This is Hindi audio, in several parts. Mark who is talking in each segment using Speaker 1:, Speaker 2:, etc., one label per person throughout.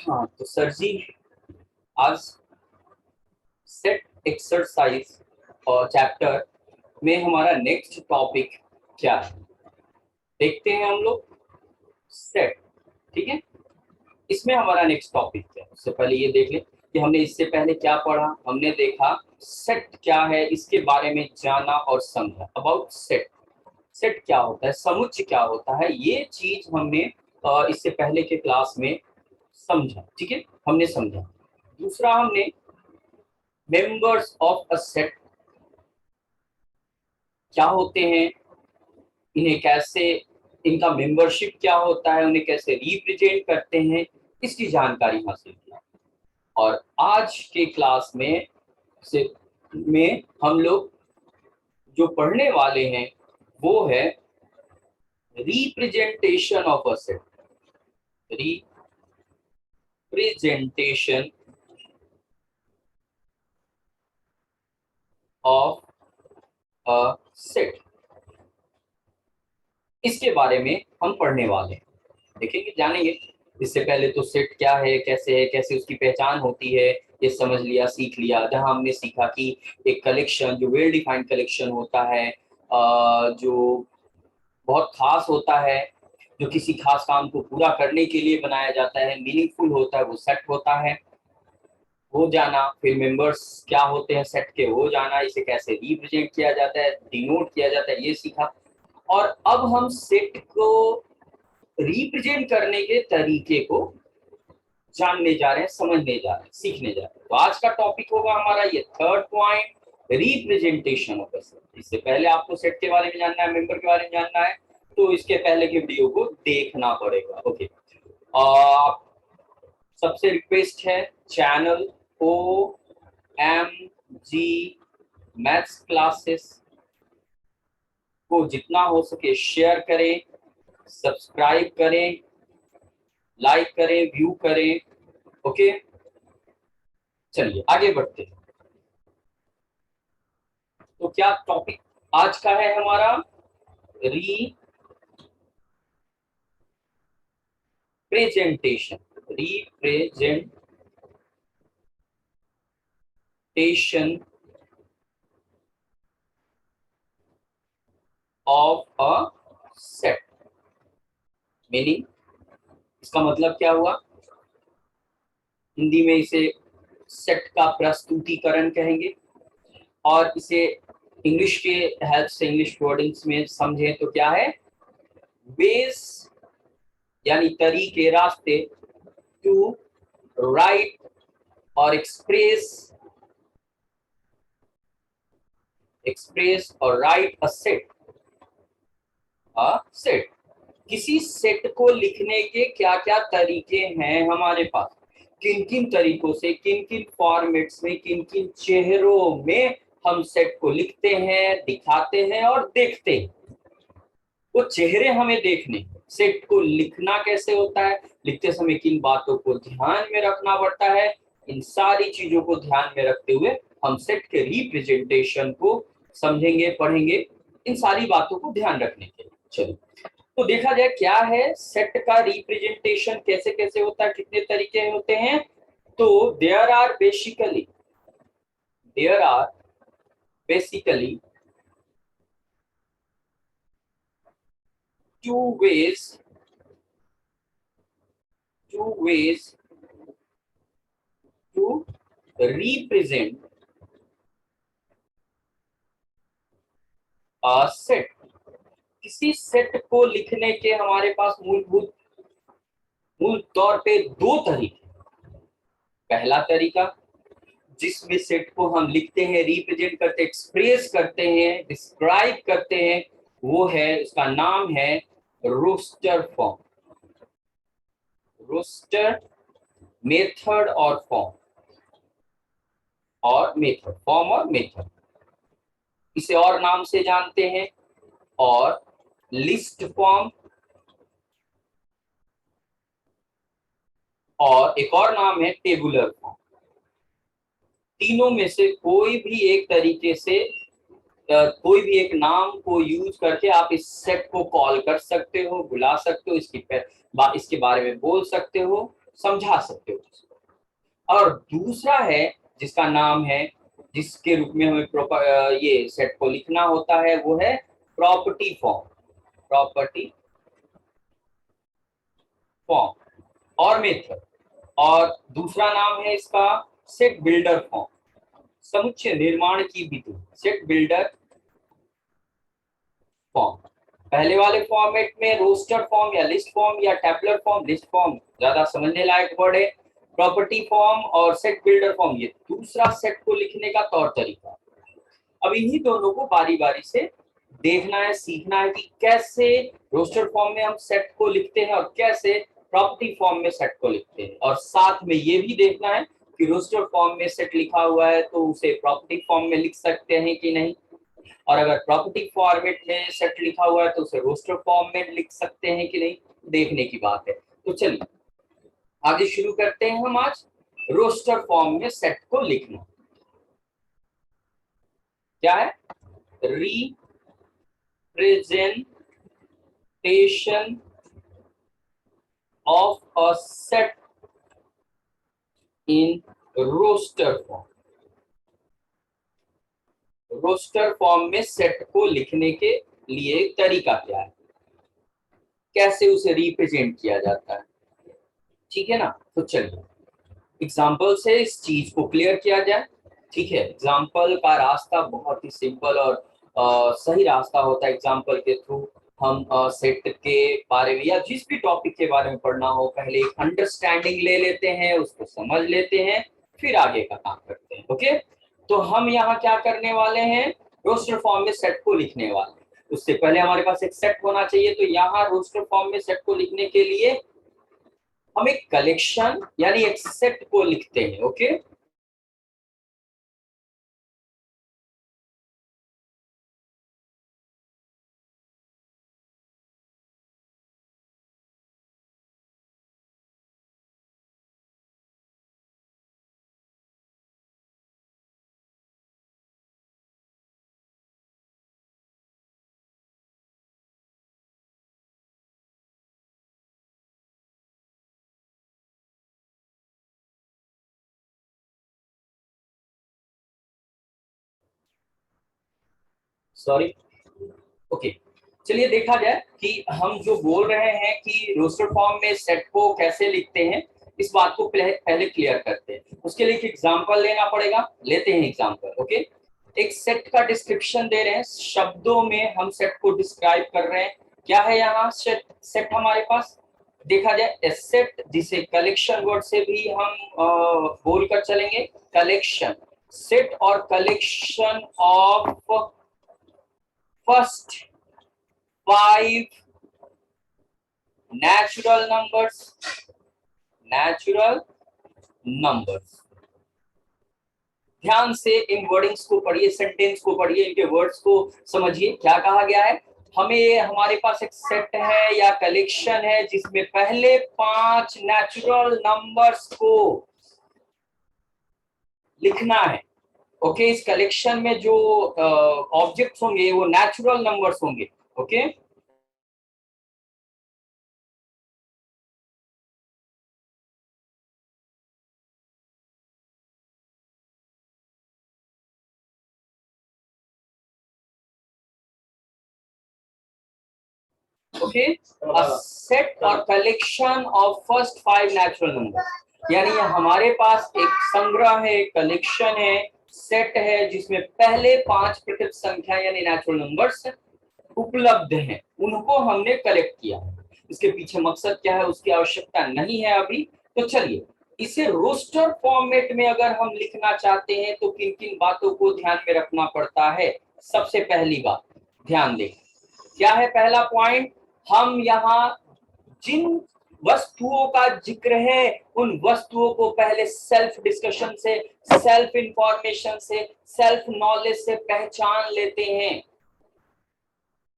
Speaker 1: हाँ तो सर जी, आज सेट एक्सरसाइज और चैप्टर में हमारा नेक्स्ट टॉपिक क्या है देखते हैं हम लोग। सेट, ठीक है। इसमें हमारा नेक्स्ट टॉपिक क्या है, उससे पहले ये देख लें कि हमने इससे पहले क्या पढ़ा। हमने देखा सेट क्या है, इसके बारे में जाना और समझा। अबाउट सेट, सेट क्या होता है, समुच्चय क्या होता है, ये चीज हमने इससे पहले के क्लास में समझा, ठीक है, हमने समझा। दूसरा, हमने मेंबर्स ऑफ अ सेट क्या होते हैं, इन्हें कैसे, इनका मेंबरशिप क्या होता है, उन्हें कैसे रिप्रेजेंट करते हैं, इसकी जानकारी हासिल की। और आज के क्लास में से हम लोग जो पढ़ने वाले हैं वो है representation of a set. Representation of a set, इसके बारे में हम पढ़ने वाले हैं, देखेंगे, जानेंगे। इससे पहले तो सेट क्या है, कैसे उसकी पहचान होती है, ये समझ लिया, सीख लिया। जहां हमने सीखा कि एक कलेक्शन जो वेल डिफाइंड कलेक्शन होता है, जो बहुत खास होता है, जो किसी खास काम को पूरा करने के लिए बनाया जाता है, मीनिंगफुल होता है, वो सेट होता है, वो जाना। फिर मेंबर्स क्या होते हैं सेट के, वो जाना। इसे कैसे रिप्रेजेंट किया जाता है, डिनोट किया जाता है, ये सीखा। और अब हम सेट को रिप्रेजेंट करने के तरीके को जानने जा रहे हैं, समझने जा रहे हैं, सीखने जा रहे हैं। तो आज का टॉपिक होगा हमारा ये third point, representation of a set. इससे पहले आपको सेट के बारे में जानना है, मेंबर के बारे में जानना है, तो इसके पहले के वीडियो को देखना पड़ेगा। ओके, और सबसे रिक्वेस्ट है, चैनल OMG मैथ्स क्लासेस को जितना हो सके शेयर करें, सब्सक्राइब करें, लाइक करें, व्यू करें। ओके, चलिए आगे बढ़ते हैं। तो क्या टॉपिक आज का है हमारा, representation. Representation of a set, meaning, इसका मतलब क्या हुआ, हिंदी में इसे सेट का प्रस्तुतिकरण कहेंगे। और इसे इंग्लिश के हेल्प से, इंग्लिश वर्डिंग्स में समझें तो क्या है, वेज यानी तरीके, रास्ते, टू राइट और एक्सप्रेस और राइट अ सेट। सेट, किसी सेट को लिखने के क्या क्या तरीके हैं हमारे पास, किन किन तरीकों से, किन किन फॉर्मेट्स में, किन किन चेहरों में हम सेट को लिखते हैं, दिखाते हैं और देखते हैं। वो चेहरे हमें देखने, सेट को लिखना कैसे होता है, लिखते समय किन बातों को ध्यान में रखना पड़ता है, इन सारी चीजों को ध्यान में रखते हुए हम सेट के रिप्रेजेंटेशन को समझेंगे, पढ़ेंगे, इन सारी बातों को ध्यान रखने के लिए। चलिए, तो देखा जाए क्या है सेट का रिप्रेजेंटेशन, कैसे कैसे होता है, कितने तरीके होते हैं। तो there are basically two ways to represent a set। किसी सेट को लिखने के हमारे पास मूल तौर पे दो तरीके। पहला तरीका जिसमें सेट को हम लिखते हैं, रिप्रेजेंट करते हैं, एक्सप्रेस करते हैं, डिस्क्राइब करते हैं, वो है, उसका नाम है रोस्टर फॉर्म। रोस्टर मेथड और फॉर्म, और मेथड, फॉर्म और मेथड, इसे और नाम से जानते हैं, और लिस्ट फॉर्म, और एक और नाम है टेबुलर फॉर्म। तीनों में से कोई भी एक तरीके से, कोई भी एक नाम को यूज करके आप इस सेट को कॉल कर सकते हो, बुला सकते हो, इसके बारे में बोल सकते हो। समझा सकते हो उसको। और दूसरा है जिसका नाम है, जिसके रूप में हमें ये सेट को लिखना होता है, वो है प्रॉपर्टी फॉर्म। प्रॉपर्टी फॉर्म और मेथड। और दूसरा नाम है इसका सेट बिल्डर फॉर्म, समुच्चय निर्माण की विधि, सेट बिल्डर फॉर्म। पहले वाले फॉर्मेट में रोस्टर फॉर्म या लिस्ट फॉर्म या टैबुलर फॉर्म, लिस्ट फॉर्म ज्यादा समझने लायक वर्ड है। प्रॉपर्टी फॉर्म और सेट बिल्डर फॉर्म ये दूसरा सेट को लिखने का तौर तरीका। अब इन्हीं दोनों को बारी बारी से देखना है, सीखना है कि कैसे रोस्टर फॉर्म में हम सेट को लिखते हैं और कैसे प्रॉपर्टी फॉर्म में सेट को लिखते हैं। और साथ में ये भी देखना है कि रोस्टर फॉर्म में सेट लिखा हुआ है तो उसे प्रॉपर्टी फॉर्म में लिख सकते हैं कि नहीं, और अगर प्रॉपर्टी फॉर्मेट में सेट लिखा हुआ है तो उसे रोस्टर फॉर्म में लिख सकते हैं कि नहीं, देखने की बात है। तो चलिए आगे शुरू करते हैं हम आज रोस्टर फॉर्म में सेट को लिखना। क्या है? Representation of a set in roster form. Roster form में सेट को लिखने के लिए तरीका क्या है, कैसे उसे रिप्रेजेंट किया जाता है, ठीक है ना। तो चलिए एग्जाम्पल से इस चीज को क्लियर किया जाए। ठीक है, एग्जाम्पल का रास्ता बहुत ही सिंपल और सही रास्ता होता है। एग्जाम्पल के थ्रू हम सेट के बारे में या जिस भी टॉपिक के बारे में पढ़ना हो, पहले एक अंडरस्टैंडिंग ले लेते हैं, उसको समझ लेते हैं, फिर आगे का काम करते हैं। ओके, तो हम यहाँ क्या करने वाले हैं, रोस्टर फॉर्म में सेट को लिखने वाले हैं। उससे पहले हमारे पास एक सेट होना चाहिए, तो यहाँ रोस्टर फॉर्म में सेट को लिखने के लिए हम एक कलेक्शन यानी एक सेट को लिखते हैं। Okay, sorry. ओके, चलिए देखा जाए कि हम जो बोल रहे हैं कि रोस्टर फॉर्म में सेट को कैसे लिखते हैं, इस बात को पहले क्लियर करते हैं। उसके लिए एक एग्जांपल लेना पड़ेगा, लेते हैं एग्जांपल। ओके, एक सेट का डिस्क्रिप्शन दे रहे हैं, शब्दों में हम सेट को डिस्क्राइब कर रहे हैं। क्या है यहाँ सेट? सेट हमारे पास देखा जाए ए सेट, जिसे कलेक्शन वर्ड से भी हम बोल कर चलेंगे, कलेक्शन सेट और collection of first 5 natural numbers, natural numbers। ध्यान से इन वर्डिंग्स को पढ़िए, सेंटेंस को पढ़िए, इनके वर्ड्स को समझिए। क्या कहा गया है, हमें हमारे पास एक सेट है या कलेक्शन है जिसमें पहले 5 नेचुरल नंबर्स को लिखना है। ओके, इस कलेक्शन में जो ऑब्जेक्ट्स होंगे वो नेचुरल नंबर्स होंगे। Okay, okay, a set or collection of first 5 natural numbers, यानी हमारे पास एक संग्रह है, कलेक्शन है, सेट है जिसमें पहले 5 प्रकृत संख्या यानी नेचुरल नंबर्स उपलब्ध हैं, उनको हमने कलेक्ट किया। इसके पीछे मकसद क्या है उसकी आवश्यकता नहीं है अभी। तो चलिए, इसे रोस्टर फॉर्मेट में अगर हम लिखना चाहते हैं तो किन किन बातों को ध्यान में रखना पड़ता है। सबसे पहली बात ध्यान दें, क्या है पहला पॉइंट, हम यहाँ जिन वस्तुओं का जिक्र है उन वस्तुओं को पहले सेल्फ डिस्कशन से, सेल्फ इंफॉर्मेशन से, सेल्फ नॉलेज से पहचान लेते हैं।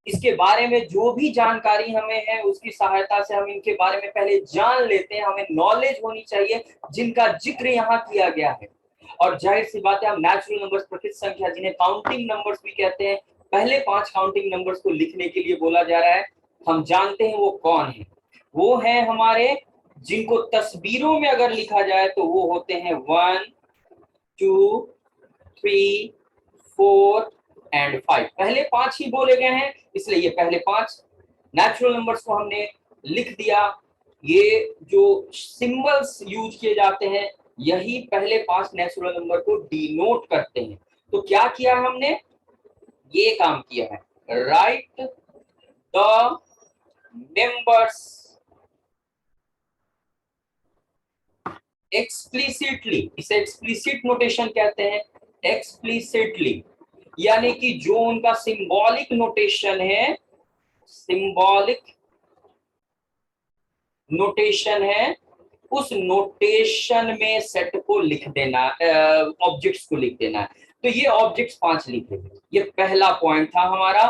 Speaker 1: इसके बारे में जो भी जानकारी हमें है उसकी सहायता से हम इनके बारे में पहले जान लेते हैं। हमें नॉलेज होनी चाहिए जिनका जिक्र यहाँ किया गया है। और जाहिर सी बात है, हम नेचुरल नंबर्स, प्रकृत संख्या, जिन्हें काउंटिंग नंबर्स भी कहते हैं, पहले 5 काउंटिंग नंबर्स को लिखने के लिए बोला जा रहा है। हम जानते हैं वो कौन है, वो है हमारे जिनको तस्वीरों में अगर लिखा जाए तो वो होते हैं 1, 2, 3, 4 एंड 5। पहले 5 ही बोले गए हैं, इसलिए ये पहले 5 नेचुरल नंबर्स को हमने लिख दिया। ये जो सिंबल्स यूज किए जाते हैं यही पहले 5 नेचुरल नंबर को डिनोट करते हैं। तो क्या किया है हमने, ये काम किया है, राइट द नंबर्स एक्सप्लिसिटली। इसे एक्सप्लिसिट नोटेशन कहते हैं, एक्सप्लिसिटली, यानी कि जो उनका सिंबॉलिक नोटेशन है, सिंबॉलिक नोटेशन है, उस नोटेशन में सेट को लिख देना, ऑब्जेक्ट्स को लिख देना है। तो ये ऑब्जेक्ट्स 5 लिखे, ये पहला पॉइंट था हमारा।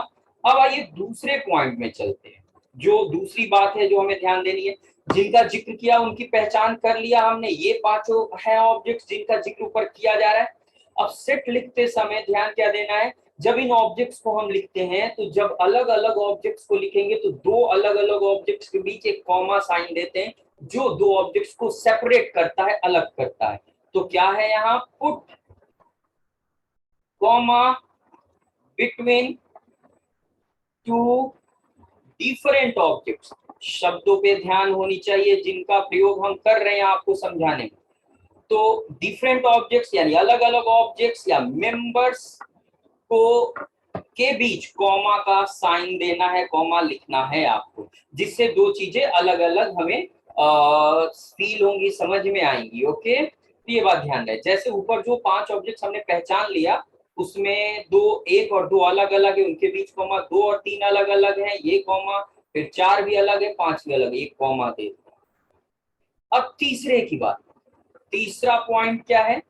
Speaker 1: अब आइए दूसरे पॉइंट में चलते हैं। जो दूसरी बात है जो हमें ध्यान देनी है, जिनका जिक्र किया उनकी पहचान कर लिया हमने, ये 5 है ऑब्जेक्ट्स जिनका जिक्र ऊपर किया जा रहा है। अब सेट लिखते समय ध्यान क्या देना है, जब इन ऑब्जेक्ट्स को हम लिखते हैं तो जब अलग अलग ऑब्जेक्ट्स को लिखेंगे तो 2 अलग अलग ऑब्जेक्ट्स के बीच एक कॉमा साइन देते हैं जो 2 ऑब्जेक्ट्स को सेपरेट करता है, अलग करता है। तो क्या है यहाँ, put comma between 2 different objects. शब्दों पे ध्यान होनी चाहिए जिनका प्रयोग हम कर रहे हैं आपको समझाने में। तो डिफरेंट ऑब्जेक्ट्स यानी अलग अलग ऑब्जेक्ट्स या मेंबर्स को के बीच कॉमा का साइन देना है, कॉमा लिखना है आपको, जिससे 2 चीजें अलग अलग हमें फील होंगी, समझ में आएंगी। ओके, तो ये बात ध्यान रहे। जैसे ऊपर जो 5 ऑब्जेक्ट्स हमने पहचान लिया उसमें 2, 1 और 2 अलग अलग है, उनके बीच कॉमा, 2 और 3 अलग अलग है, ये कॉमा, फिर 4 भी अलग है, 5 भी अलग है, एक कॉमा दे। अब तीसरे की बात, तीसरा पॉइंट क्या है,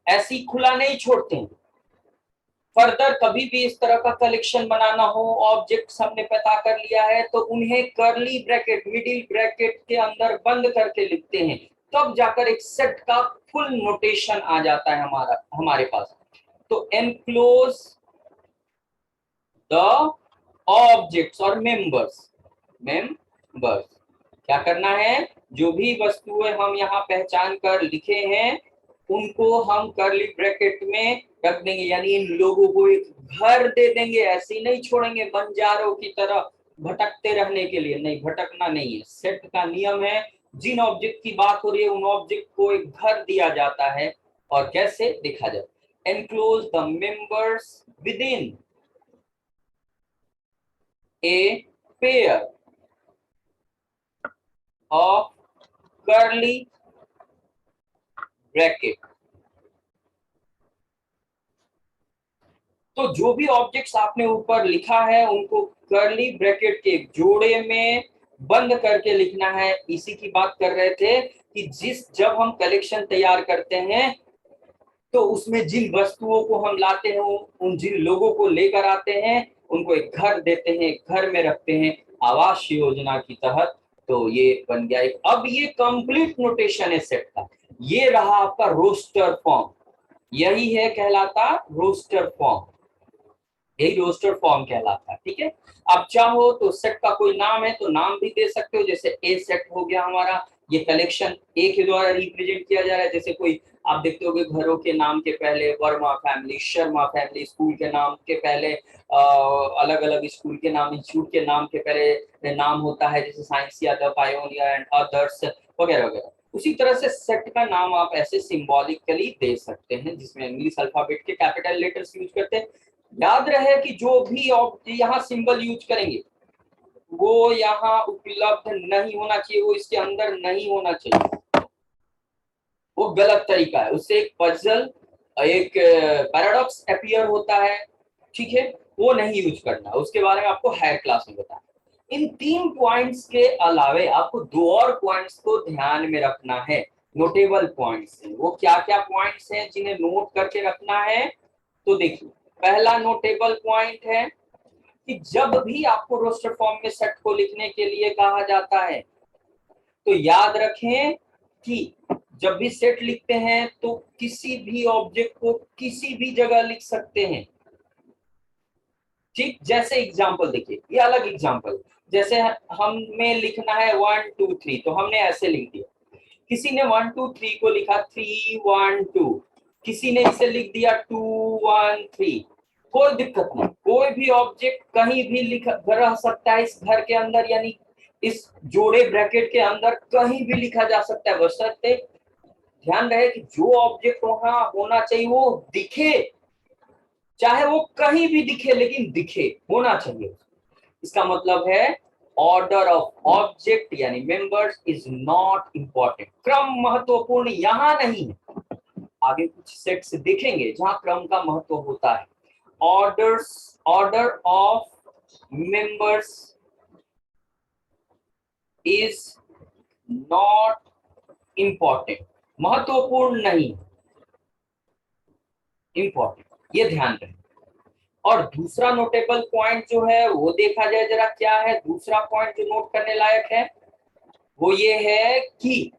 Speaker 1: ऐसे ही खुला नहीं छोड़ते हैं। फर्दर कभी भी इस तरह का कलेक्शन बनाना हो, ऑब्जेक्ट्स हमने पता कर लिया है तो उन्हें कर्ली ब्रैकेट, मिडिल ब्रैकेट के अंदर बंद करके लिखते हैं, तब जाकर एक सेट का फुल नोटेशन आ जाता है हमारे पास। तो एनक्लोज द ऑब्जेक्ट्स और मेंबर्स, मेंबर्स क्या करना है, जो भी वस्तुएं हम यहाँ पहचान कर लिखे हैं उनको हम कर्ली ब्रैकेट में रख देंगे, यानी इन लोगों को एक घर दे देंगे, ऐसे ही नहीं छोड़ेंगे बंजारों की तरह भटकते रहने के लिए। नहीं, भटकना नहीं है, सेट का नियम है। जिन ऑब्जेक्ट की बात हो रही है उन ऑब्जेक्ट को एक घर दिया जाता है। और कैसे देखा जाए, enclose the members with in a pair of curly bracket. तो जो भी ऑब्जेक्ट्स आपने ऊपर लिखा है उनको कर्ली ब्रैकेट के जोड़े में बंद करके लिखना है। इसी की बात कर रहे थे कि जब हम कलेक्शन तैयार करते हैं तो उसमें जिन वस्तुओं को हम लाते हैं, उन जिन लोगों को लेकर आते हैं उनको एक घर देते हैं, घर में रखते हैं आवास योजना के तहत। तो ये बन गया एक, अब ये कंप्लीट नोटेशन है सेट का। ये रहा आपका रोस्टर फॉर्म, यही है कहलाता रोस्टर फॉर्म, यही रोस्टर फॉर्म कहलाता है। ठीक है, अब चाहो तो सेट का कोई नाम है तो नाम भी दे सकते हो, जैसे ए सेट हो गया हमारा, ये कलेक्शन ए के द्वारा रिप्रेजेंट किया जा रहा है। जैसे कोई आप देखते होगे घरों के नाम के पहले Verma family, Sharma family, school के नाम के पहले अलग अलग स्कूल के नाम, इंस्टीट्यूट के नाम के पहले नाम होता है, जैसे साइंस या द पायोनियर एंड अदर्स वगैरह वगैरह। उसी तरह से सेट का नाम आप ऐसे सिंबॉलिकली दे सकते हैं, जिसमें इंग्लिश अल्फाबेट के कैपिटल लेटर्स यूज करते हैं। याद रहे कि जो भी यहाँ सिंबल यूज करेंगे वो यहाँ उपलब्ध नहीं होना चाहिए, वो इसके अंदर नहीं होना चाहिए, वो गलत तरीका है, उससे एक पजल, एक पैराडॉक्स अपीयर होता है। ठीक है, वो नहीं यूज करना, उसके बारे में आपको हायर क्लास में बताया। इन 3 पॉइंट्स के अलावे आपको 2 और पॉइंट्स को ध्यान में रखना है, नोटेबल पॉइंट्स हैं। वो क्या क्या पॉइंट्स हैं जिन्हें नोट करके रखना है, तो देखिए पहला नोटेबल पॉइंट है कि जब भी आपको रोस्टर फॉर्म में सेट को लिखने के लिए कहा जाता है तो याद रखें कि जब भी सेट लिखते हैं तो किसी भी ऑब्जेक्ट को किसी भी जगह लिख सकते हैं। ठीक, जैसे एग्जांपल देखिए, ये अलग एग्जांपल, जैसे हमें लिखना है 1 2 3, तो हमने ऐसे लिख दिया। किसी ने 1 2 3 को लिखा 3 1 2, किसी ने इसे लिख दिया 2 1 3, कोई दिक्कत नहीं। कोई भी ऑब्जेक्ट कहीं भी लिख रह सकता है इस घर के अंदर, यानी इस जोड़े ब्रैकेट के अंदर कहीं भी लिखा जा सकता है, बशर्ते ध्यान रहे कि जो ऑब्जेक्ट वहां होना चाहिए वो दिखे, चाहे वो कहीं भी दिखे लेकिन दिखे, होना चाहिए। इसका मतलब है ऑर्डर ऑफ ऑब्जेक्ट यानी मेंबर्स इज नॉट इंपॉर्टेंट। क्रम महत्वपूर्ण यहां नहीं है, आगे कुछ सेट्स देखेंगे जहां क्रम का महत्व होता है। Order of members is not important, महत्वपूर्ण नहीं, इंपॉर्टेंट, ये ध्यान रखें। और दूसरा नोटेबल पॉइंट जो है वो देखा जाए जरा, क्या है दूसरा पॉइंट जो नोट करने लायक है, वो ये है कि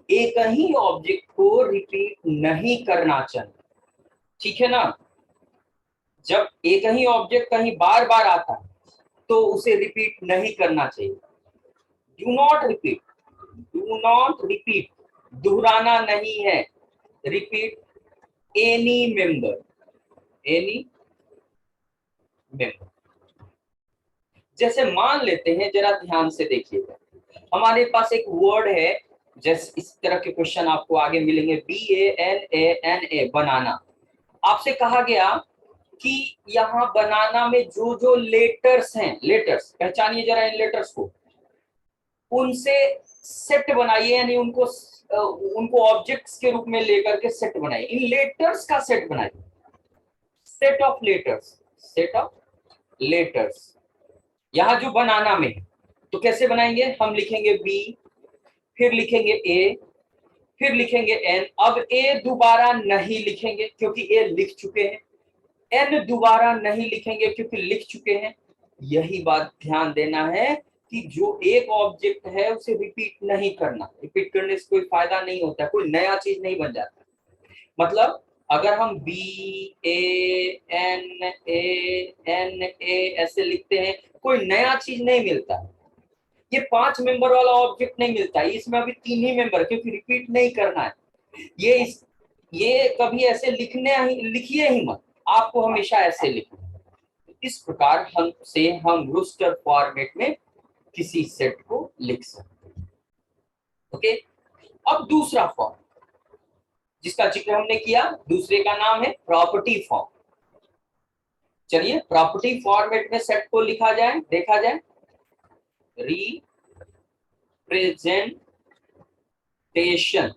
Speaker 1: एक ही ऑब्जेक्ट को रिपीट नहीं करना चाहिए। ठीक है ना, जब एक ही ऑब्जेक्ट कहीं बार बार आता है तो उसे रिपीट नहीं करना चाहिए। Do not repeat, do not repeat, दोहराना नहीं है। Repeat any member, any member. जैसे मान लेते हैं, जरा ध्यान से देखिएगा, हमारे पास एक वर्ड है, जैसे इस तरह के क्वेश्चन आपको आगे मिलेंगे, BANANA, बनाना। आपसे कहा गया कि यहाँ बनाना में जो जो लेटर्स हैं, लेटर्स पहचानिए जरा इन लेटर्स को, उनसे सेट बनाइए, यानी उनको ऑब्जेक्ट्स के रूप में लेकर के सेट बनाइए, इन लेटर्स का सेट बनाइए, set of letters, set of letters. यहाँ जो बनाना में है, तो कैसे बनाएंगे, हम लिखेंगे बी, फिर लिखेंगे ए, फिर लिखेंगे एन। अब ए दोबारा नहीं लिखेंगे क्योंकि ए लिख चुके हैं, एन दोबारा नहीं लिखेंगे क्योंकि लिख चुके हैं। यही बात ध्यान देना है कि जो एक ऑब्जेक्ट है उसे रिपीट नहीं करना, रिपीट करने से कोई फायदा नहीं होता, कोई नया चीज नहीं बन जाता। मतलब अगर हम BANANA ऐसे लिखते हैं, कोई नया चीज नहीं मिलता। ये 5 मेंबर वाला ऑब्जेक्ट नहीं मिलता, इसमें अभी 3 ही मेंबर, क्योंकि रिपीट नहीं करना है। ये कभी ऐसे लिखिए ही मत, आपको हमेशा ऐसे लिखना है। इस प्रकार हम रोस्टर फॉर्मेट में किसी सेट को लिख सकते हैं। ओके, अब दूसरा फॉर्म जिसका जिक्र हमने किया, दूसरे का नाम है प्रॉपर्टी फॉर्म। चलिए प्रॉपर्टी फॉर्मेट में सेट को लिखा जाए, देखा जाए। Representation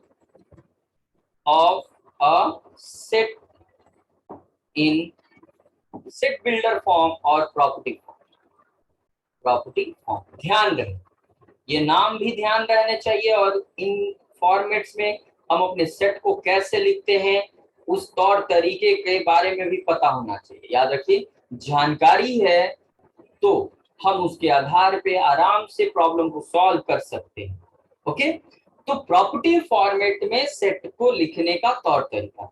Speaker 1: of a set in set builder form और प्रॉपर्टी फॉर्म। प्रॉपर्टी फॉर्म, ध्यान रहे, ये नाम भी ध्यान रहने चाहिए, और इन फॉर्मेट्स में हम अपने सेट को कैसे लिखते हैं उस तौर तरीके के बारे में भी पता होना चाहिए। याद रखिए, जानकारी है तो हम उसके आधार पे आराम से प्रॉब्लम को सॉल्व कर सकते हैं। ओके, तो प्रॉपर्टी फॉर्मेट में सेट को लिखने का तौर तरीका,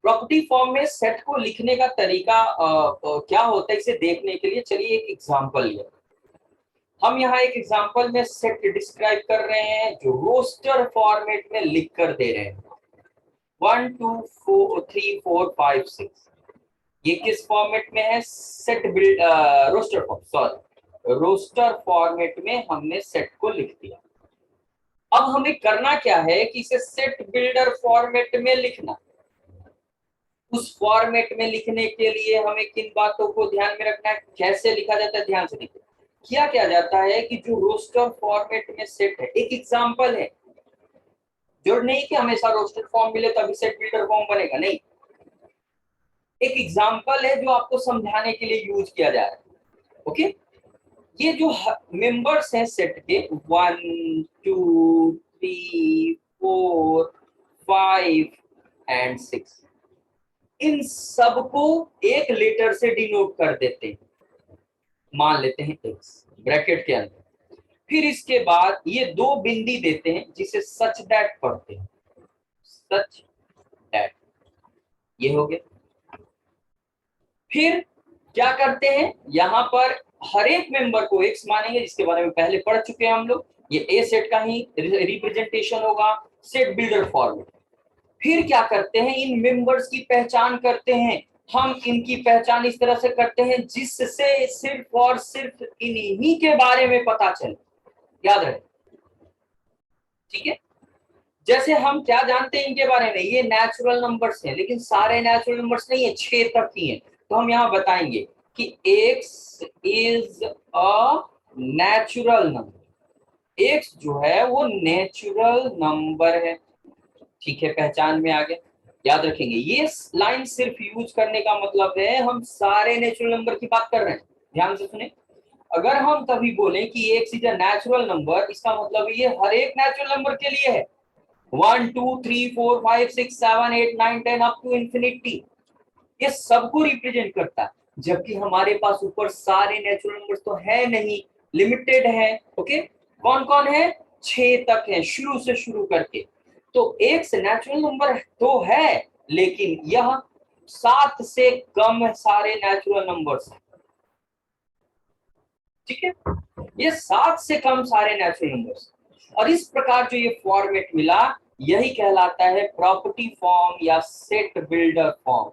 Speaker 1: प्रॉपर्टी फॉर्म में सेट को लिखने का तरीका क्या होता है, इसे देखने के लिए चलिए एक एग्जांपल लिया। हम यहाँ एक एग्जांपल में सेट डिस्क्राइब कर रहे हैं जो रोस्टर फॉर्मेट में लिख कर दे रहे हैं, 1 2 3 4 5 6। ये किस फॉर्मेट में है, set build roster form, sorry roster format में हमने सेट को लिख दिया। अब हमें करना क्या है कि इसे सेट बिल्डर फॉर्मेट में लिखना। उस फॉर्मेट में लिखने के लिए हमें किन बातों को ध्यान में रखना है, कैसे लिखा जाता है, ध्यान से देखिए। क्या जाता है कि जो रोस्टर फॉर्मेट में सेट है, एक एग्जांपल है, जो नहीं कि हमेशा रोस्टर फॉर्म मिले तभी सेट बिल्डर फॉर्म बनेगा, नहीं, एक एग्जांपल है जो आपको समझाने के लिए यूज किया जा रहा है। ओके, ये जो मेंबर्स हैं सेट के 1 2 3 4 5 एंड 6, इन सबको एक लेटर से डिनोट कर देते हैं, मान लेते हैं x ब्रैकेट के अंदर। फिर इसके बाद ये 2 बिंदी देते हैं जिसे सच दैट पढ़ते हैं, सच दैट, ये हो गया। फिर क्या करते हैं, यहाँ पर हर एक मेंबर को एक्स मानेंगे, जिसके बारे में पहले पढ़ चुके हैं हम लोग। ये ए सेट का ही रिप्रेजेंटेशन होगा, सेट बिल्डर फॉर्मेट। फिर क्या करते हैं, इन मेंबर्स की पहचान करते हैं। हम इनकी पहचान इस तरह से करते हैं जिससे सिर्फ और सिर्फ इन्हीं के बारे में पता चले, याद रहे, ठीक है। जैसे हम क्या जानते हैं इनके बारे में, ये नेचुरल नंबर्स हैं, लेकिन सारे नेचुरल नंबर्स नहीं है, 6 तक ही है। तो हम यहाँ बताएंगे कि x is a natural number, x जो है वो नेचुरल नंबर है, ठीक है, पहचान में आ गए। याद रखेंगे, ये लाइन सिर्फ यूज करने का मतलब है हम सारे नेचुरल नंबर की बात कर रहे हैं, ध्यान से सुने। अगर हम कभी बोलें कि x is a natural number, इसका मतलब ये हर एक नेचुरल नंबर के लिए है, 1 2 3 4 5 6 7 8 9 10 अप टू इंफिनिटी, ये सबको रिप्रेजेंट करता है। जबकि हमारे पास ऊपर सारे नेचुरल नंबर्स तो है नहीं, लिमिटेड है। ओके, कौन कौन है, 6 तक है शुरू से शुरू करके। तो एक से नेचुरल नंबर तो है, लेकिन यह 7 से कम सारे नेचुरल नंबर्स, ठीक है, ये 7 से कम सारे नेचुरल नंबर्स। और इस प्रकार जो ये फॉर्मेट मिला, यही कहलाता है प्रॉपर्टी फॉर्म या set builder form,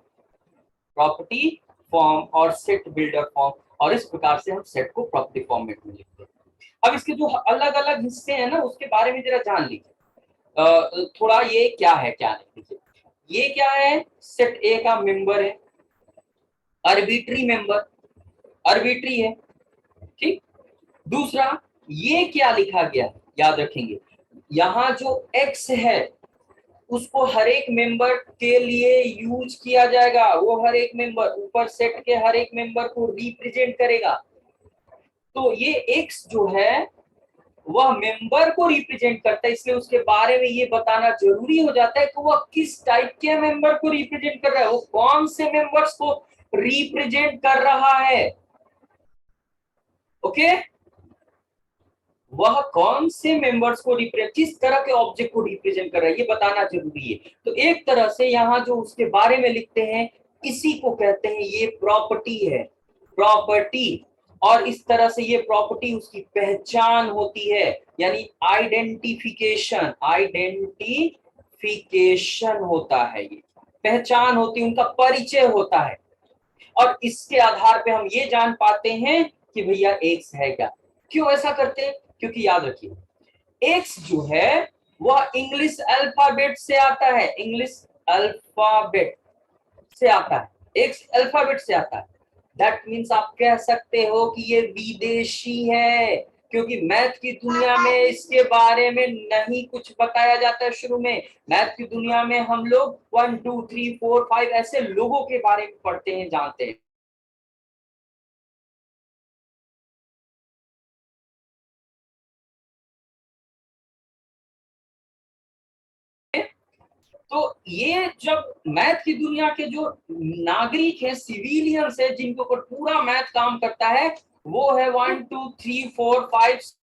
Speaker 1: property form और सेट बिल्डर फॉर्म। और इस प्रकार से हम सेट को प्रॉपर्टी फॉर्मेट में लिखते हैं। अब इसके जो अलग अलग हिस्से हैं ना, उसके बारे में जरा जान लीजिए थोड़ा, ये क्या है क्या नहीं। देखिए ये क्या है, सेट ए का मेंबर है, आर्बिट्री मेंबर, आर्बिट्री है, ठीक। दूसरा, ये क्या लिखा गया है, याद रखेंगे, यहाँ जो x है उसको हर एक मेंबर के लिए यूज किया जाएगा, वो हर एक मेंबर ऊपर सेट के हर एक मेंबर को रिप्रेजेंट करेगा। तो ये x जो है वह मेंबर को रिप्रेजेंट करता है, इसलिए उसके बारे में ये बताना जरूरी हो जाता है कि वह किस टाइप के मेंबर को रिप्रेजेंट कर रहा है, वो कौन से मेंबर्स को रिप्रेजेंट कर रहा है। ओके, वह कौन से मेंबर्स को रिप्रेजेंट, किस तरह के ऑब्जेक्ट को रिप्रेजेंट कर रहा है, ये बताना जरूरी है। तो एक तरह से यहाँ जो उसके बारे में लिखते हैं, इसी को कहते हैं ये प्रॉपर्टी है, प्रॉपर्टी। और इस तरह से ये प्रॉपर्टी उसकी पहचान होती है, यानी आइडेंटिफिकेशन, आइडेंटिफिकेशन होता है, ये पहचान होती है, उनका परिचय होता है। और इसके आधार पे हम ये जान पाते हैं कि भैया एक्स है क्या। क्यों ऐसा करते हैं, क्योंकि याद रखिए एक्स जो है वह इंग्लिश अल्फाबेट से आता है, इंग्लिश अल्फाबेट से आता है, एक्स अल्फाबेट से आता है। दैट मीन्स आप कह सकते हो कि ये विदेशी है, क्योंकि मैथ की दुनिया में इसके बारे में नहीं कुछ बताया जाता है। शुरू में मैथ की दुनिया में हम लोग 1 2 3 4 5 ऐसे लोगों के बारे में पढ़ते हैं, जानते हैं। तो ये जब मैथ की दुनिया के जो नागरिक है, सिविलियंस है, जिनके ऊपर पूरा मैथ काम करता है, वो है 1 2 3 4 5।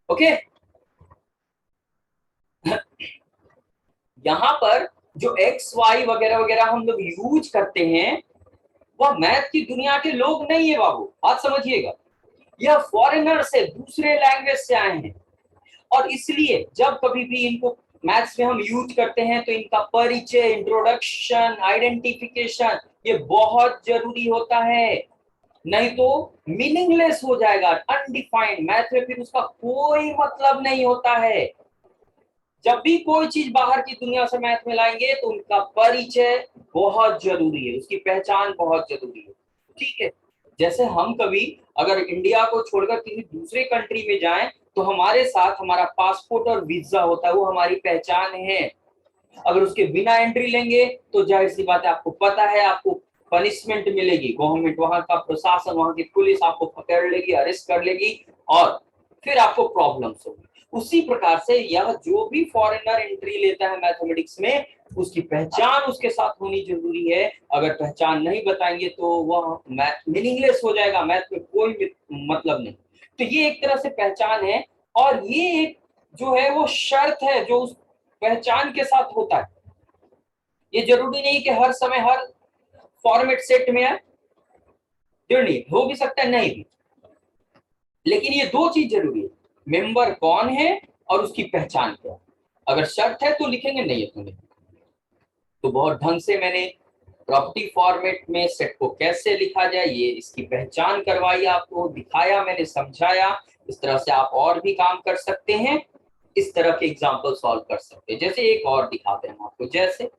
Speaker 1: ओके, यहाँ पर जो एक्स वाई वगैरह वगैरह हम लोग यूज करते हैं, वह मैथ की दुनिया के लोग नहीं है बाबू, बात समझिएगा। यह फॉरेनर्स है, दूसरे लैंग्वेज से आए हैं। और इसलिए जब कभी भी इनको मैथ्स में हम यूज करते हैं, तो इनका परिचय, इंट्रोडक्शन, आइडेंटिफिकेशन, ये बहुत जरूरी होता है। नहीं तो मीनिंगलेस हो जाएगा, अनडिफाइंड, मैथ में फिर उसका कोई मतलब नहीं होता है। जब भी कोई चीज बाहर की दुनिया से मैथ में लाएंगे, तो उनका परिचय बहुत जरूरी है, उसकी पहचान बहुत जरूरी है, ठीक है। जैसे हम कभी अगर इंडिया को छोड़कर किसी दूसरे कंट्री में जाएं, तो हमारे साथ हमारा पासपोर्ट और वीजा होता है, वो हमारी पहचान है। अगर उसके बिना एंट्री लेंगे, तो जाहिर सी बात है, आपको पता है आपको पनिशमेंट मिलेगी, गवर्नमेंट, वहां का प्रशासन, वहां की पुलिस आपको पकड़ लेगी, अरेस्ट कर लेगी, और फिर आपको प्रॉब्लम्स होगी। उसी प्रकार से यह जो भी फॉरेनर एंट्री लेता है मैथमेटिक्स में, उसकी पहचान उसके साथ होनी जरूरी है। अगर पहचान नहीं बताएंगे तो वह मैथ मीनिंगलेस हो जाएगा, मैथ में कोई मतलब नहीं। तो ये एक तरह से पहचान है। और ये एक जो है वो शर्त है जो उस पहचान के साथ होता है। ये जरूरी नहीं कि हर समय हर फॉर्मेट सेट में है, जरूरी हो भी सकता है नहीं भी, लेकिन ये दो चीज जरूरी है, मेंबर कौन है और उसकी पहचान क्या है। अगर शर्त है तो लिखेंगे, नहीं है तो नहीं। तो बहुत ढंग से मैंने प्रॉपर्टी फॉर्मेट में सेट को कैसे लिखा जाए, ये इसकी पहचान करवाई, आपको दिखाया, मैंने समझाया। इस तरह से आप और भी काम कर सकते हैं, इस तरह के एग्जाम्पल सॉल्व कर सकते हैं। जैसे एक और दिखाते हैं हम आपको, जैसे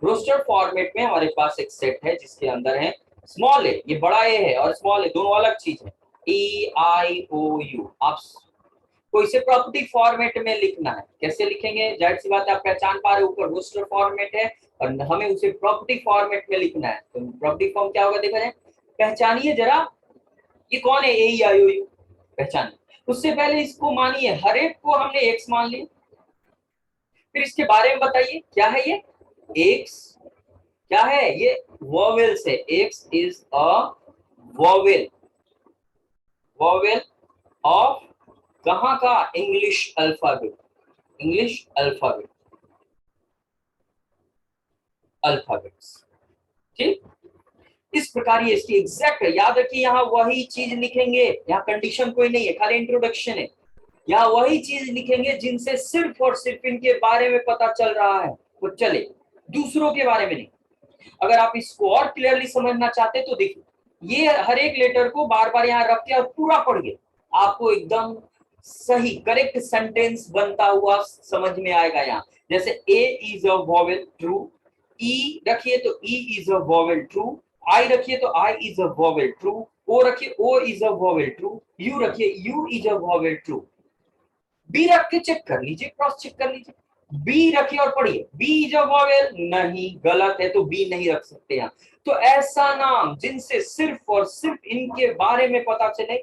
Speaker 1: रोस्टर फॉर्मेट में हमारे पास एक सेट है जिसके अंदर है स्मॉल ए, ये बड़ा ए है और स्मॉल ए दोनों अलग चीज है, EIOU। आप को इसे प्रॉपर्टी फॉर्मेट में लिखना है, कैसे लिखेंगे, जाहिर सी बात है आप पहचान पा रहे हो, ऊपर रोस्टर फॉर्मेट है और हमें उसे प्रॉपर्टी फॉर्मेट में लिखना है। तो प्रॉपर्टी फॉर्म क्या होगा देखा जाए, पहचानिए जरा, ये कौन है, EIOU, पहचान। उससे पहले इसको मानिए, हर एक को हमने एक्स मान लिया, फिर इसके बारे में बताइए क्या है ये एक्स, क्या है ये वोवेल से, x is a vowel, vowel of कहां का, English alphabet, English alphabet, alphabets, ठीक। इस प्रकार ये इसकी एग्जैक्ट है, याद रखिए यहाँ वही चीज लिखेंगे, यहाँ कंडीशन कोई नहीं है, खाली इंट्रोडक्शन है। यहाँ वही चीज लिखेंगे जिनसे सिर्फ और सिर्फ इनके बारे में पता चल रहा है, वो चले, दूसरों के बारे में नहीं। अगर आप इसको और क्लियरली समझना चाहते तो देखिए, ये हर एक लेटर को बार बार यहाँ रख के और पूरा पढ़िए, आपको एकदम सही करेक्ट सेंटेंस बनता हुआ समझ में आएगा। यहाँ जैसे A is a vowel true, E रखिए तो E is a vowel true, I रखिए तो I is a vowel true, O रखिए O is a vowel true, U रखिए U is a vowel true. B रख के चेक कर लीजिए, क्रॉस चेक कर लीजिए, बी रखिए और पढ़िए, बी इज अ वोवेल, नहीं गलत है, तो बी नहीं रख सकते यहाँ। तो ऐसा नाम जिनसे सिर्फ और सिर्फ इनके बारे में पता चले,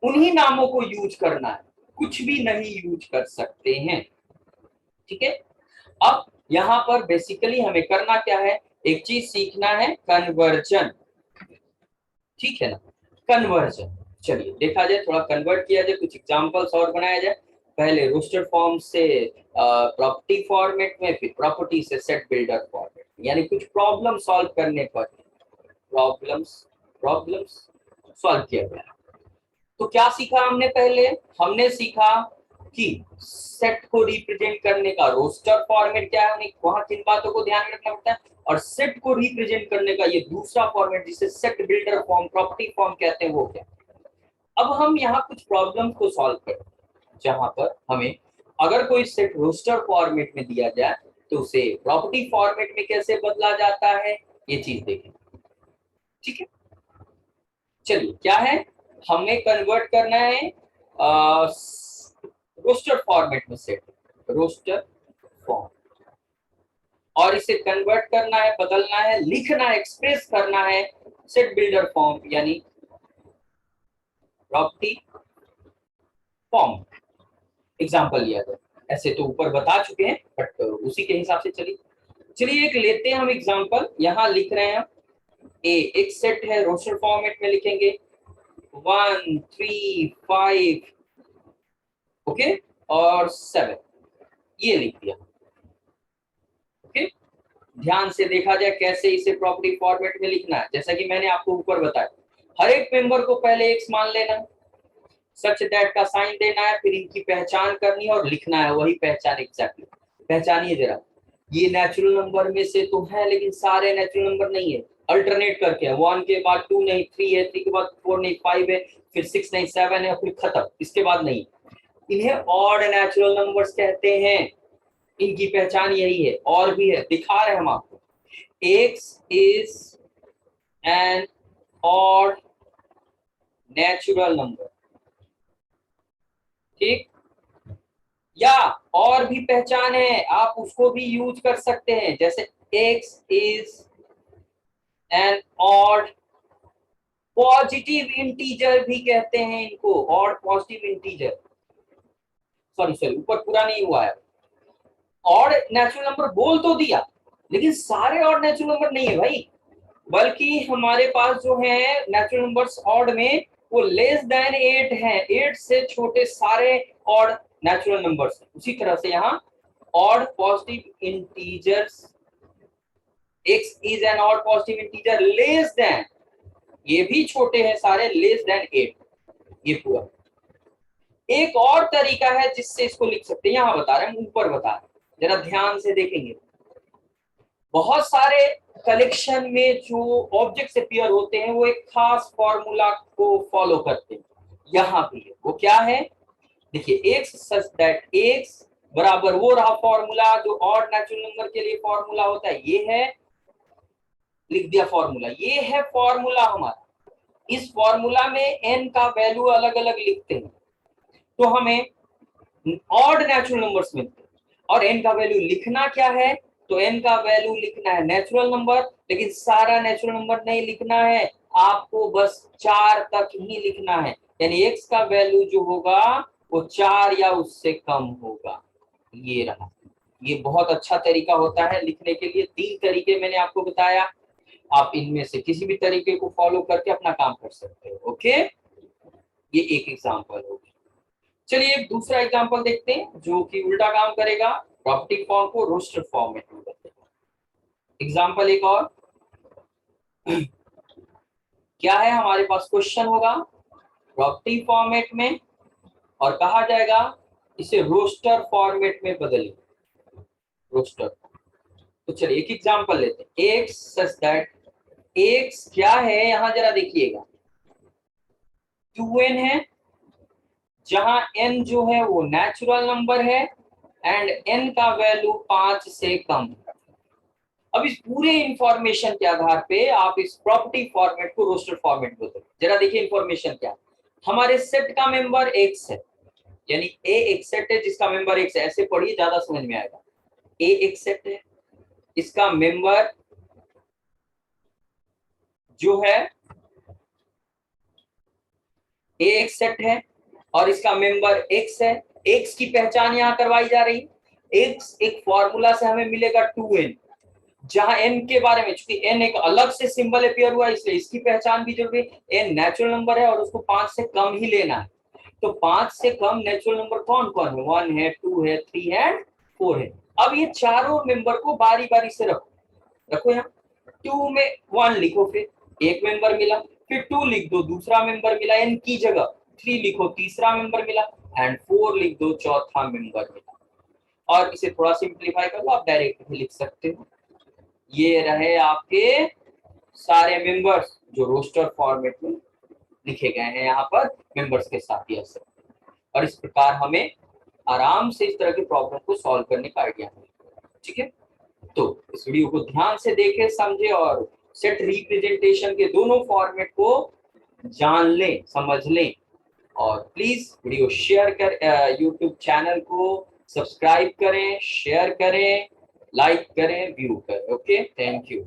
Speaker 1: उन्हीं नामों को यूज करना है, कुछ भी नहीं यूज कर सकते हैं, ठीक है। अब यहाँ पर बेसिकली हमें करना क्या है, एक चीज सीखना है, कन्वर्जन, ठीक है ना, कन्वर्जन। चलिए देखा जाए, थोड़ा कन्वर्ट किया जाए, कुछ एग्जांपल्स और बनाया जाए। पहले रोस्टर फॉर्म से प्रॉपर्टी फॉर्मेट में, फिर प्रॉपर्टी से सेट बिल्डर फॉर्मेट, यानी कुछ प्रॉब्लम सॉल्व करने पर प्रॉब्लम्स प्रॉब्लम्स सॉल्व किया गया। तो क्या सीखा हमने, पहले हमने सीखा कि सेट को रिप्रेजेंट करने का रोस्टर फॉर्मेट क्या है, हमें वहां किन बातों को ध्यान रखना पड़ता है, और सेट को रिप्रेजेंट करने का ये दूसरा फॉर्मेट जिसे set builder form property form कहते हैं, वो क्या। अब हम यहाँ कुछ प्रॉब्लम को सॉल्व करें, जहां पर हमें अगर कोई सेट रोस्टर फॉर्मेट में दिया जाए तो उसे प्रॉपर्टी फॉर्मेट में कैसे बदला जाता है, ये चीज देखें, ठीक है। चलिए क्या है, हमें कन्वर्ट करना है रोस्टर फॉर्मेट में सेट, रोस्टर फॉर्म, और इसे कन्वर्ट करना है, बदलना है, लिखना है, एक्सप्रेस करना है सेट बिल्डर फॉर्म यानी प्रॉपर्टी फॉर्म। एग्जांपल लिया जाए, ऐसे तो ऊपर बता चुके हैं बट उसी के हिसाब से चलिए, चलिए एक लेते हैं हम एग्जांपल। यहाँ लिख रहे हैं ए, एक सेट है, रोस्टर फॉर्मेट में लिखेंगे 1 3 5 ओके और 7, ये लिख दिया, ओके। ध्यान से देखा जाए कैसे इसे प्रॉपर्टी फॉर्मेट में लिखना है, जैसा कि मैंने आपको ऊपर बताया, हर एक मेंबर को पहले एक्स मान लेना है, सच दैट का साइन देना है, फिर इनकी पहचान करनी है और लिखना है वही पहचान एग्जैक्टली। पहचानिए जरा, ये नेचुरल नंबर में से तो है लेकिन सारे नेचुरल नंबर नहीं है, अल्टरनेट करके है, 1 के बाद 2 नहीं, 3 है, 3 के बाद 4 नहीं, 5 है, फिर 6 नहीं, 7 है, फिर खत्म, इसके बाद नहीं। इन्हें ऑड नेचुरल नंबर्स कहते हैं, इनकी पहचान यही है, और भी है, दिखा रहे हैं हम आपको। x is an odd natural number, ठीक, या और भी पहचान है, आप उसको भी यूज कर सकते हैं, जैसे x is an odd positive integer भी कहते हैं इनको, ऑड पॉजिटिव इंटीजर, सॉरी ऊपर पूरा नहीं हुआ है, ऑड नेचुरल नंबर बोल तो दिया लेकिन सारे ऑड नेचुरल नंबर नहीं है भाई, बल्कि हमारे पास जो है नेचुरल नंबर्स ऑड में वो लेस देन 8 है, 8 से छोटे सारे ऑड नेचुरल नंबर्स, उसी तरह से यहाँ odd positive integers, x is an odd positive integer less than, ये भी छोटे हैं सारे, लेस देन 8, ये पूरा। एक और तरीका है जिससे इसको लिख सकते हैं, यहां बता रहे हैं, ऊपर बता रहे हैं, जरा ध्यान से देखेंगे। बहुत सारे कलेक्शन में जो ऑब्जेक्ट्स अपीयर होते हैं वो एक खास फॉर्मूला को फॉलो करते हैं, यहाँ भी है। वो क्या है, देखिए, x सच दैट x बराबर, वो रहा फॉर्मूला जो ऑड नेचुरल नंबर के लिए फॉर्मूला होता है, ये है, लिख दिया फॉर्मूला, ये है फॉर्मूला हमारा। इस फॉर्मूला में n का वैल्यू अलग अलग लिखते हैं तो हमें ऑड नेचुरल नंबर्स मिलते हैं। और n का वैल्यू लिखना क्या है, तो n का वैल्यू लिखना है नेचुरल नंबर, लेकिन सारा नेचुरल नंबर नहीं लिखना है, आपको बस 4 तक ही लिखना है। यानी x का वैल्यू जो होगा वो 4 या उससे कम होगा। ये रहा, ये बहुत अच्छा तरीका होता है लिखने के लिए। 3 तरीके मैंने आपको बताया, आप इनमें से किसी भी तरीके को फॉलो करके अपना काम कर सकते हो। ओके, ये एक एग्जांपल होगी। चलिए एक दूसरा एग्जांपल देखते हैं जो कि उल्टा काम करेगा, प्रॉपर्टी फॉर्म को रोस्टर फॉर्म में कन्वर्ट करेगा। एग्जांपल एक और क्या है, हमारे पास क्वेश्चन होगा प्रॉपर्टी फॉर्मेट में और कहा जाएगा इसे रोस्टर फॉर्मेट में बदलिए, रोस्टर। तो चलिए एक एग्जांपल लेते हैं, x सच दैट x क्या है, यहां जरा देखिएगा 2n है, जहां n जो है वो नेचुरल नंबर है एंड n का वैल्यू 5 से कम है। अब इस पूरे इंफॉर्मेशन के आधार पे आप इस प्रॉपर्टी फॉर्मेट को रोस्टर फॉर्मेट बोलते। जरा देखिए इंफॉर्मेशन क्या, हमारे सेट का मेंबर x है, यानी a एक सेट है जिसका मेंबर x है, ऐसे पढ़िए ज्यादा समझ में आएगा। a एक सेट है, इसका मेंबर जो है a एक सेट है और इसका मेंबर x है। x की पहचान यहां करवाई जा रही, x एक फॉर्मूला से हमें मिलेगा 2n, जहां n के बारे में, चूंकि n एक अलग से सिंबल अपीयर हुआ इसलिए इसकी पहचान भी जरूरी है। n नेचुरल नंबर है और उसको 5 से कम ही लेना है, तो 5 से कम नेचुरल नंबर कौन कौन है, 1 है, 2 है, 3 है, 4 है। अब ये चारों मेंबर को बारी बारी से रखो, रखो यहाँ 2 में 1 लिखो, फिर एक मेंबर मिला, फिर 2 लिख दो, दूसरा मेंबर मिला, n की जगह 3 लिखो, तीसरा मेंबर मिला, एंड 4 लिख दो, चौथा मेंबर मिला। और इसे थोड़ा सिंप्लीफाई कर लो, आप डायरेक्ट भी लिख सकते हो। ये रहे आपके सारे मेंबर्स जो रोस्टर फॉर्मेट में लिखे गए हैं यहाँ पर मेंबर्स के साथ, यस। और इस प्रकार हमें आराम से इस तरह की प्रॉब्लम को सॉल्व करने का आइडिया है। ठीक है, तो इस वीडियो को ध्यान से देखें, समझे और सेट रिप्रेजेंटेशन के दोनों फॉर्मेट को जान लें, समझ लें। और प्लीज वीडियो शेयर कर, यूट्यूब चैनल को सब्सक्राइब करें, शेयर करें, लाइक करें, व्यू करें। Okay, thank you.